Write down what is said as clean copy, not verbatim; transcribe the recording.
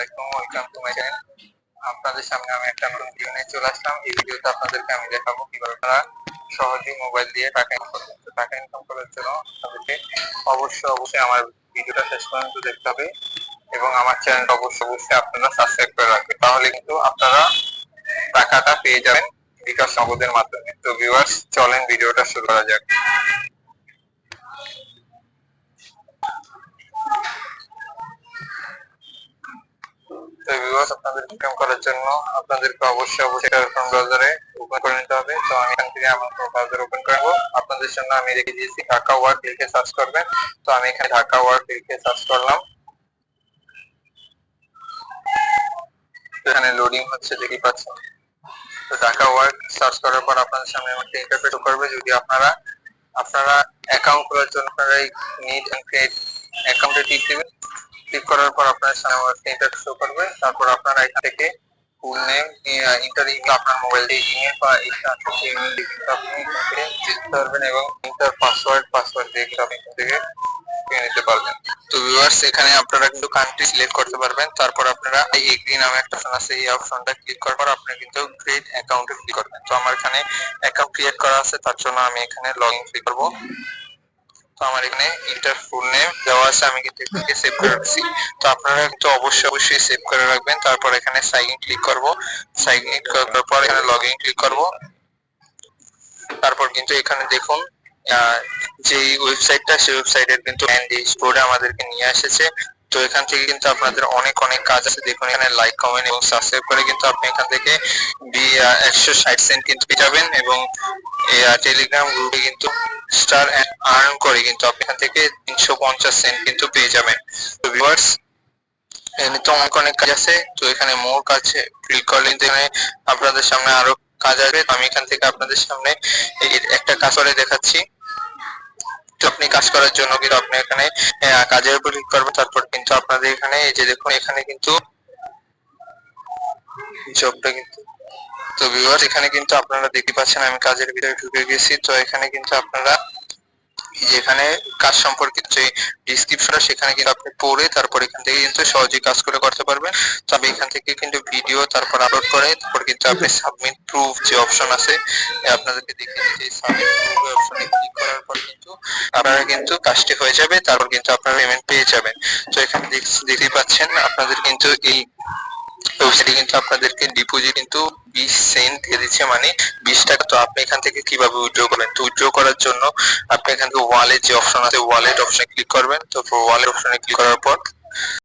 আলাইকুম, welcome to my channel. আপনাদের সামনে আমি একটা নতুন ভিডিও নিয়ে চলে আসলাম। এই ভিডিওতে আপনাদেরকে আমি দেখাবো কিভাবে আপনারা সহজেই মোবাইল দিয়ে টাকা ইনকাম করবেন। টাকা ইনকাম করার জন্য আপনাদেরকে অবশ্যই আমার ভিডিওটা শেষ পর্যন্ত দেখতে হবে এবং আমার চ্যানেলটা অবশ্যই আপনারা সাবস্ক্রাইব করে রাখবেন। তাহলে কিন্তু আপনারা টাকাটা পেয়ে যাবেন বিকাশ নগদের মাধ্যমে। তো ভিউয়ার্স, চলেন ভিডিওটা শুরু করা যাক। তো ভিউয়ার্স, আপনাদের ইনকাম করার জন্য আপনাদেরকে অবশ্যই ক্রোম ব্রাউজারে ওপেন করে নিতে হবে। তো আমি এখান থেকে আমার ক্রোম ব্রাউজার ওপেন করব। আপনাদের জন্য আমি রেখে দিয়েছি ঢাকা ওয়ার্ক লিখে সার্চ করবেন। তো আমি এখানে ঢাকা ওয়ার্ক লিখে সার্চ করলাম। এখানে লোডিং হচ্ছে, দেখি পাচ্ছেন। তো ঢাকা ওয়ার্ক সার্চ করার পর আপনাদের সামনে একটা ইন্টারফেস করবে। যদি আপনারা অ্যাকাউন্ট খোলার জন্য আপনারা নিড এন্ড ক্রিয়েট অ্যাকাউন্টে টিপ দিবেন। ক্লিক করার পর আপনার সামনে একটা ইন্টারফেস শো করবে। তারপর আপনারা এখান থেকে ফুল নেম, ইন্টার ইমেল, আপনার মোবাইল দিয়ে ইমেল বা ইমেল দিয়ে আপনি এখানে দিতে পারবেন এবং ইন্টার পাসওয়ার্ড দিয়ে আপনি এখান থেকে নিতে পারবেন। তো ভিউয়ার্স, এখানে আপনারা কিন্তু কান্ট্রি সিলেক্ট করতে পারবেন। তারপর আপনারা এই এগ্রি নামে একটা অপশন আছে, এই অপশনটা ক্লিক করার পর আপনি কিন্তু ক্রিয়েট অ্যাকাউন্টে ক্লিক করবেন। তো আমার এখানে অ্যাকাউন্ট ক্রিয়েট করা আছে, তার জন্য আমি এখানে লগইন ক্লিক করব। তো আমার এখানে ইন্টার ফুল নেম দেওয়া আছে, আমি কিন্তু এটাকে সেভ করে রাখছি। তো আপনারা কিন্তু অবশ্যই সেভ করে রাখবেন। তারপর এখানে সাইন ইন ক্লিক করব। সাইন ইন করার পর এখানে লগইন ক্লিক করব। তারপর কিন্তু এখানে দেখুন যে ওয়েবসাইটটা, সেই ওয়েবসাইটের কিন্তু ড্যাশবোর্ডে আমাদেরকে নিয়ে এসেছে। তো এখান থেকে কিন্তু আপনাদের অনেক কাজ আছে। দেখুন এখানে লাইক, কমেন্ট এবং সাবস্ক্রাইব করে কিন্তু আপনি এখান থেকে 160 সেন্ট কিন্তু পেয়ে যাবেন এবং টেলিগ্রাম গ্রুপে কিন্তু স্টার আর্ন করে কিন্তু আপনি এখান থেকে 350 সেন্ট কিন্তু পেয়ে যাবেন। তো ভিউয়ার্স, এখানে তো অনেক কাজ আছে। তো এখানে মোর কাছে ক্লিক করলে এখানে আপনাদের সামনে আরো কাজ আসবে। আমি এখান থেকে আপনাদের সামনে একটা কাজ করে দেখাচ্ছি। তো আপনি কাজ করার জন্য কিন্তু আপনি এখানে কাজের উপর ক্লিক করবেন। তারপর কিন্তু আপনাদের এখানে এই যে দেখুন, এখানে কিন্তু জবটা কিন্তু, তো ভিউয়ার্স এখানে কিন্তু আপনারা দেখতে পাচ্ছেন আমি কাজের ভিতরে ঢুকে গেছি। তো এখানে কিন্তু আপনারা যেখানে কাজ সম্পর্কিত যে ডেসক্রিপশনটা, সেখানে কিন্তু আপনি পড়ে তারপর এখান থেকে কিন্তু সহজেই কাজ করতে পারবেন। তবে এখান থেকে কিন্তু ভিডিও তারপর আপলোড করে তারপর কিন্তু আপনি সাবমিট প্রুফ যে অপশন আছে, আপনাদেরকে দেখিয়ে দিচ্ছি। সাবমিট প্রুফ অপশনে ক্লিক করার পর কিন্তু আপনারা কিন্তু কাজটি হয়ে যাবে। তারপর কিন্তু আপনারা পেমেন্ট পেয়ে যাবেন। তো এখানে দেখতেই পাচ্ছেন আপনাদের কিন্তু এই ওয়েবসাইটে কিন্তু আপনাদেরকে ডিপোজিট কিন্তু 20 সেন্ট দিয়ে দিচ্ছে, মানে 20 টাকা। তো আপনি এখান থেকে কিভাবে উইথড্র করবেন? তো উইথড্র করার জন্য আপনি এখান থেকে ওয়ালেট যে অপশন আছে, ওয়ালেট অপশনে ক্লিক করবেন। তো ওয়ালেট অপশনে ক্লিক করার পর